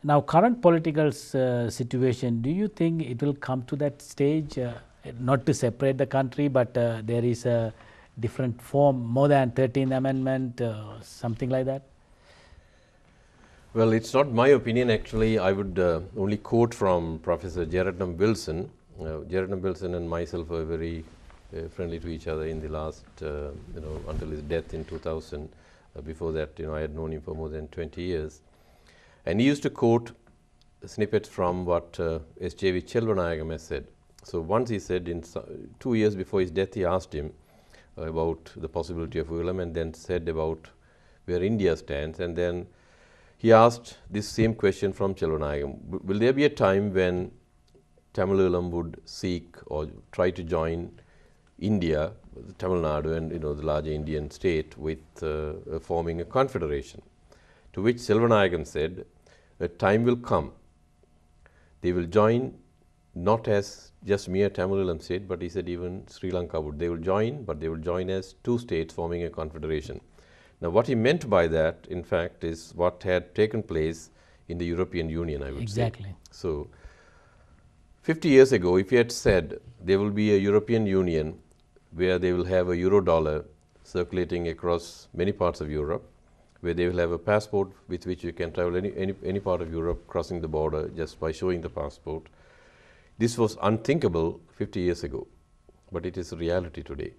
Now, current political situation, do you think it will come to that stage, not to separate the country, but there is a different form, more than 13th Amendment, something like that? Well, it's not my opinion actually. I would only quote from Professor Velicham Wilson. Velicham Wilson and myself were very friendly to each other in the last, until his death in 2000. Before that, I had known him for more than 20 years. And he used to quote snippets from what S.J.V. Chelvanayagam has said. So once he said, 2 years before his death, he asked him about the possibility of Velicham, and then said about where India stands. And then he asked this same question from Chelvanayagam. Will there be a time when Tamilam would seek or try to join India, Tamil Nadu and the larger Indian state, with forming a confederation? To which Chelvanayagam said, a time will come. They will join not as just mere Tamilam state, but he said even Sri Lanka would. They will join, but they will join as two states forming a confederation. Now what he meant by that, in fact, is what had taken place in the European Union, I would say. Exactly. So 50 years ago, if he had said there will be a European Union where they will have a euro dollar circulating across many parts of Europe, where they will have a passport with which you can travel any part of Europe crossing the border just by showing the passport. This was unthinkable 50 years ago, but it is a reality today.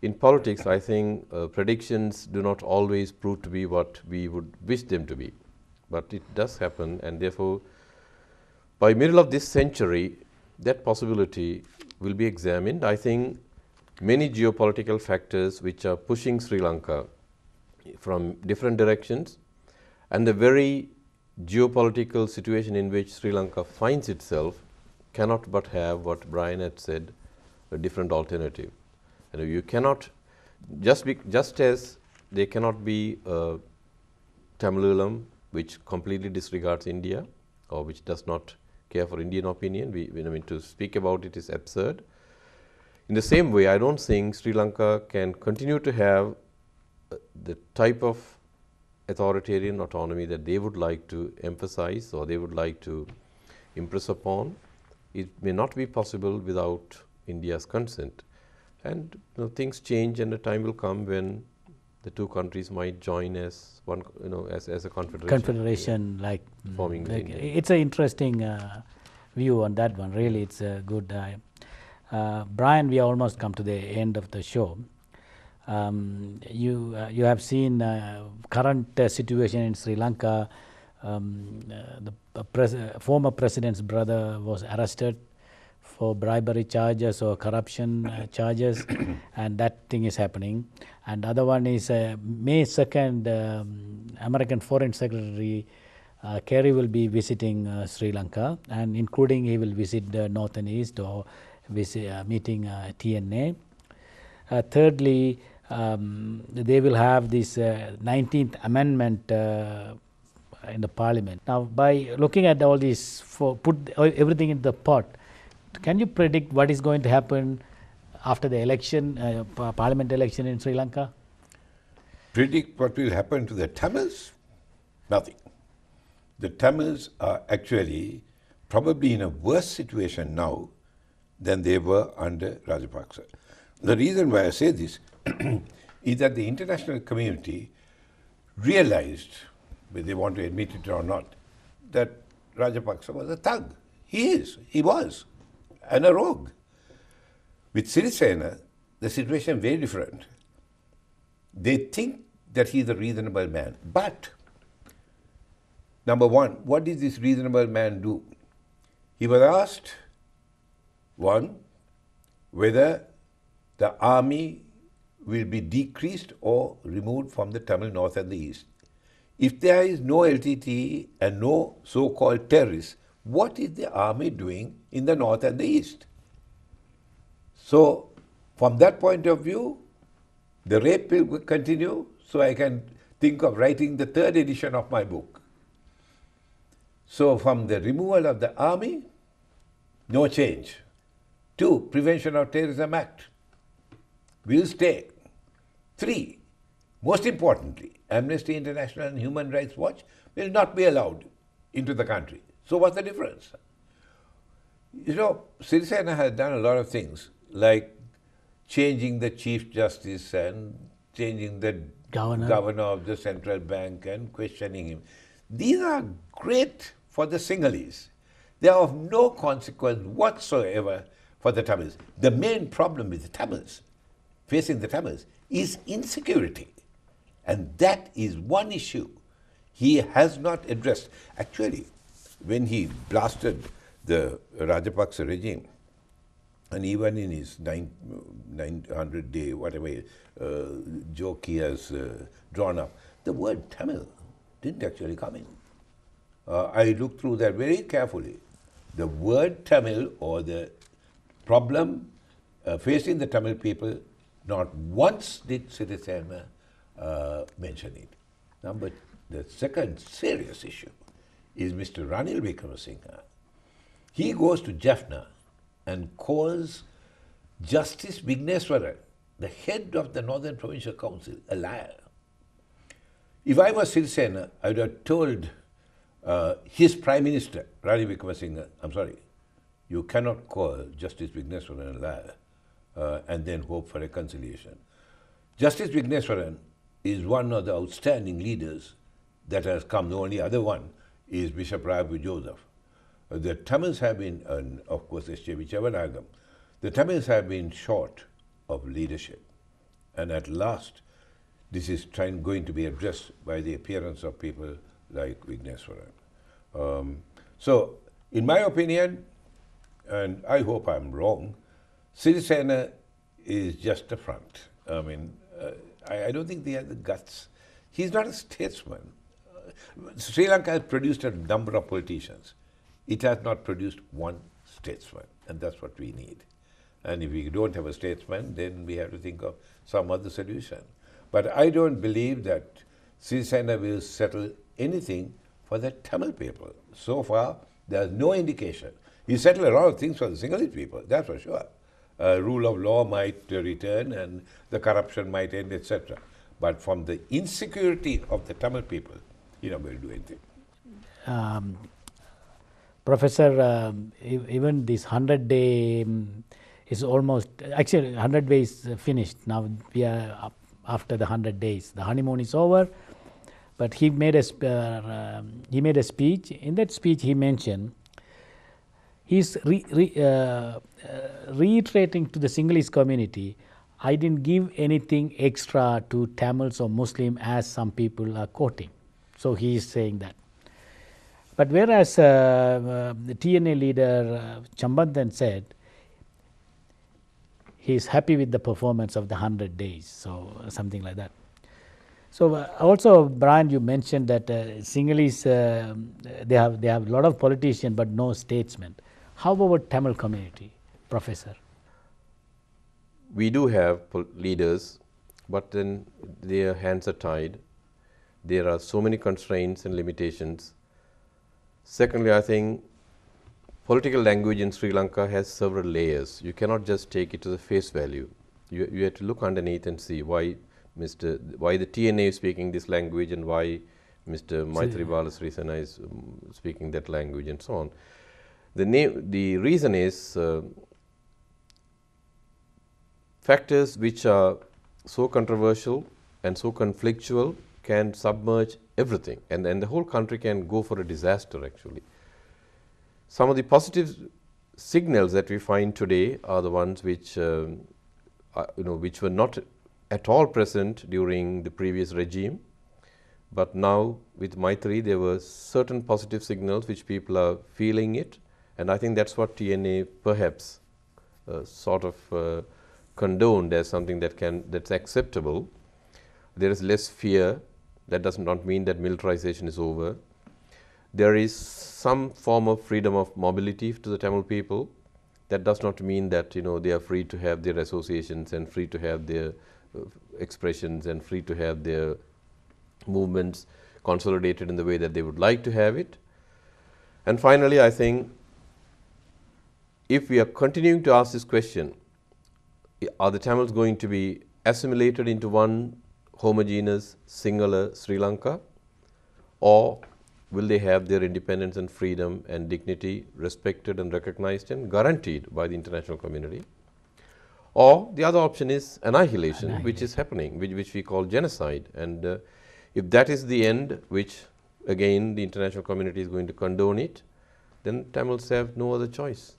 In politics, I think predictions do not always prove to be what we would wish them to be, but it does happen, and therefore by middle of this century, that possibility will be examined. I think many geopolitical factors which are pushing Sri Lanka from different directions, and the very geopolitical situation in which Sri Lanka finds itself cannot but have what Brian had said, a different alternative. You cannot, just as there cannot be a Tamilam which completely disregards India or which does not care for Indian opinion, to speak about it is absurd. In the same way, I don't think Sri Lanka can continue to have the type of authoritarian autonomy that they would like to emphasize or they would like to impress upon. It may not be possible without India's consent. And things change, and a time will come when the two countries might join as one, as a confederation. Confederation, yeah. Forming India. It's an interesting view on that one. Really, it's a good. Brian, we almost come to the end of the show. You have seen current situation in Sri Lanka. The former president's brother was arrested for bribery charges or corruption charges, and that thing is happening. And the other one is May 2nd, American Foreign Secretary Kerry will be visiting Sri Lanka, and including he will visit the North and East or meeting TNA. Thirdly, they will have this 19th Amendment in the Parliament. Now, by looking at all these, put everything in the pot, can you predict what is going to happen after the election, Parliament election in Sri Lanka? Predict what will happen to the Tamils? Nothing. The Tamils are actually probably in a worse situation now than they were under Rajapaksa. The reason why I say this is that the international community realized, whether they want to admit it or not, that Rajapaksa was a thug. He was, and a rogue. With Sirisena, the situation is very different. They think that he is a reasonable man. But, number one, what did this reasonable man do? He was asked, one, whether the army will be decreased or removed from the Tamil North and the East. If there is no LTTE and no so-called terrorists, what is the army doing in the North and the East? So, from that point of view, the rape will continue, so I can think of writing the third edition of my book. So, from the removal of the army, no change. 2, Prevention of Terrorism Act will stay. 3, most importantly, Amnesty International and Human Rights Watch will not be allowed into the country. So what's the difference? You know, Sirisena has done a lot of things, like changing the Chief Justice and changing the governor of the central bank and questioning him. These are great for the Sinhalese. They are of no consequence whatsoever for the Tamils. The main problem with the Tamils, facing the Tamils, is insecurity. And that is one issue he has not addressed. Actually, when he blasted the Rajapaksa regime, and even in his 900-day, whatever joke he has drawn up, the word Tamil didn't actually come in. I looked through that very carefully. The word Tamil, or the problem facing the Tamil people, not once did Sirisena mention it. The second serious issue is Mr. Ranil Wickramasinghe. He goes to Jaffna and calls Justice Vigneswaran, the head of the Northern Provincial Council, a liar. If I was Sirisena, I would have told his Prime Minister, Ranil Wickramasinghe, I'm sorry, you cannot call Justice Vigneswaran a liar and then hope for reconciliation. Justice Vigneswaran is one of the outstanding leaders that has come. The only other one is Bishop Rabu Joseph. The Tamils have been, and of course S.J. Vichavanagam, the Tamils have been short of leadership. And at last, this is going to be addressed by the appearance of people like Vigneswaran. So, in my opinion, and I hope I'm wrong, Sirisena is just a front. I mean, I don't think they have the guts. He's not a statesman. Sri Lanka has produced a number of politicians. It has not produced one statesman, and that's what we need. And if we don't have a statesman, then we have to think of some other solution. But I don't believe that Sirisena will settle anything for the Tamil people. So far, there's no indication. He settled a lot of things for the Sinhalese people, that's for sure. Rule of law might return and the corruption might end, etc. But from the insecurity of the Tamil people, he's not going to do anything. Professor, even this 100-day is almost, actually 100 days finished. Now we are up after the 100 days. The honeymoon is over, but he made a speech. In that speech he mentioned, he's reiterating to the Sinhalese community, I didn't give anything extra to Tamils or Muslim as some people are quoting. So he is saying that. But whereas the TNA leader Chambandan said he is happy with the performance of the 100 days, so something like that. So also, Brian, you mentioned that Sinhalese they have a lot of politicians but no statesmen. How about Tamil community, Professor? We do have leaders, but then their hands are tied. There are so many constraints and limitations. Secondly, I think political language in Sri Lanka has several layers. You cannot just take it to the face value. You have to look underneath and see why the TNA is speaking this language and why Mr. Maithripala Sirisena is speaking that language and so on. The reason is factors which are so controversial and so conflictual can submerge everything, and the whole country can go for a disaster actually. Some of the positive signals that we find today are the ones which which were not at all present during the previous regime, but now with Maitri there were certain positive signals which people are feeling it, and I think that's what TNA perhaps sort of condoned as something that's acceptable. There is less fear. That does not mean that militarization is over. There is some form of freedom of mobility to the Tamil people. That does not mean that they are free to have their associations and free to have their expressions and free to have their movements consolidated in the way that they would like to have it. And finally, I think if we are continuing to ask this question, are the Tamils going to be assimilated into one homogeneous, singular Sri Lanka, or will they have their independence and freedom and dignity respected and recognized and guaranteed by the international community? Or the other option is annihilation, which is happening, which we call genocide. And if that is the end, which again the international community is going to condone it, then Tamils have no other choice.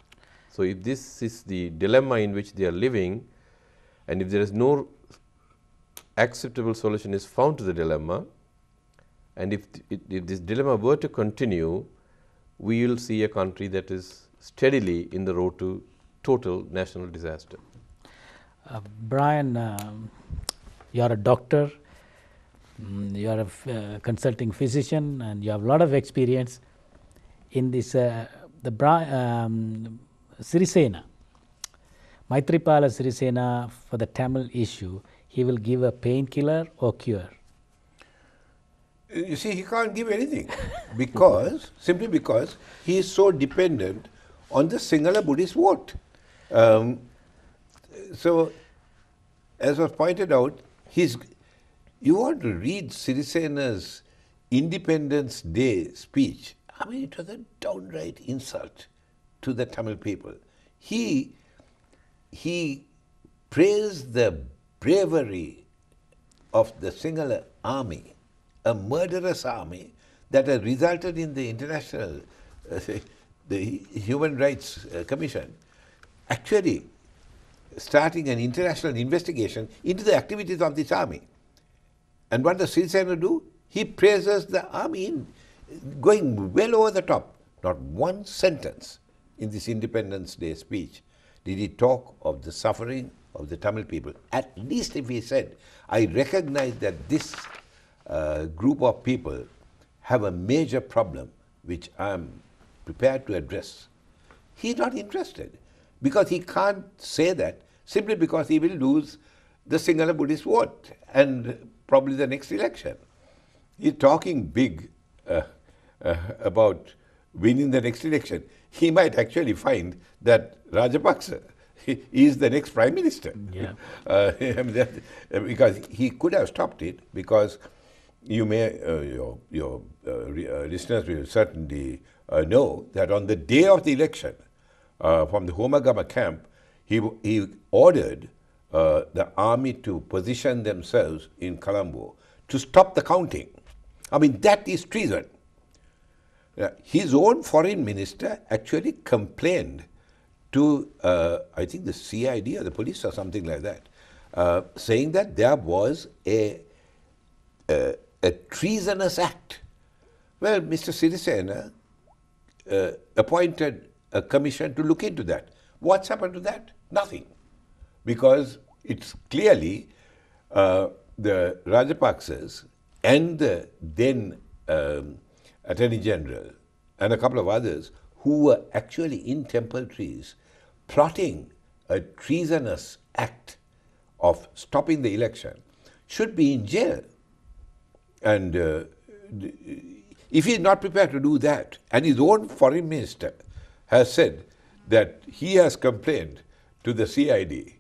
So if this is the dilemma in which they are living, and if there is no acceptable solution is found to the dilemma, and if this dilemma were to continue, we will see a country that is steadily in the road to total national disaster. Brian, you are a doctor, you are a consulting physician, and you have a lot of experience in this. Sirisena, Maitripala Sirisena, for the Tamil issue, he will give a painkiller or cure? You see, he can't give anything simply because he is so dependent on the Sinhala Buddhist vote. So, as was pointed out, you want to read Sirisena's Independence Day speech. I mean, it was a downright insult to the Tamil people. He praised the bravery of the Sinhala army, a murderous army that has resulted in the international, the Human Rights Commission, actually starting an international investigation into the activities of this army. And what does Sirisena do? He praises the army, going well over the top. Not one sentence in this Independence Day speech did he talk of the suffering of the Tamil people. At least if he said, I recognize that this group of people have a major problem which I am prepared to address. He's not interested because he can't say that simply because he will lose the Sinhala Buddhist vote and probably the next election. He's talking big about winning the next election. He might actually find that Rajapaksa is the next prime minister. Yeah. Because he could have stopped it, because you may, your listeners will certainly know that on the day of the election, from the Homagama camp, he ordered the army to position themselves in Colombo to stop the counting. I mean, that is treason. His own foreign minister actually complained to, I think the CID or the police or something like that, saying that there was a treasonous act. Well, Mr. Sirisena appointed a commission to look into that. What's happened to that? Nothing. Because it's clearly the Rajapaksas and the then Attorney General and a couple of others who were actually in Temple Trees plotting a treasonous act of stopping the election should be in jail. And if he is not prepared to do that, and his own foreign minister has said that he has complained to the CID,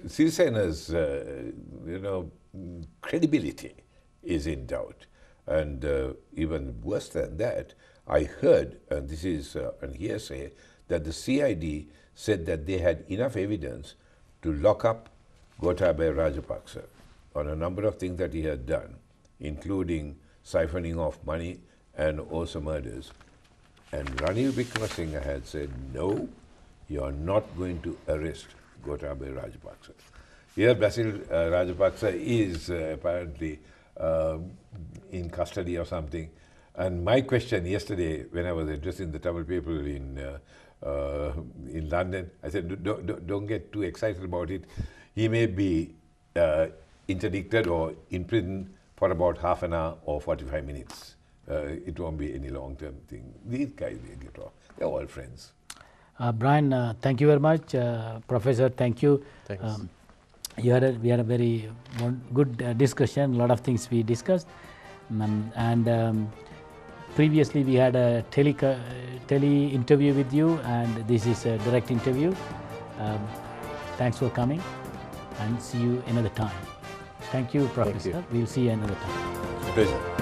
Sirisena's credibility is in doubt. And even worse than that, I heard, and this is an hearsay, that the CID said that they had enough evidence to lock up Gotabaya Rajapaksa. on a number of things that he had done, including siphoning off money and also murders. And Ranil Wickremesinghe had said, no, you are not going to arrest Gotabaya Rajapaksa. Here, Basil Rajapaksa is apparently in custody or something. And my question yesterday, when I was addressing the Tamil people in London, I said, don't get too excited about it. He may be interdicted or in prison for about half an hour or 45 minutes. It won't be any long-term thing. These guys, they get off. They're all friends. Brian, thank you very much. Professor, thank you. Thanks. We had a very good discussion, a lot of things we discussed. Previously we had a tele interview with you, and this is a direct interview. Thanks for coming, and see you another time. Thank you, Professor. Thank you. We'll see you another time. Pleasure.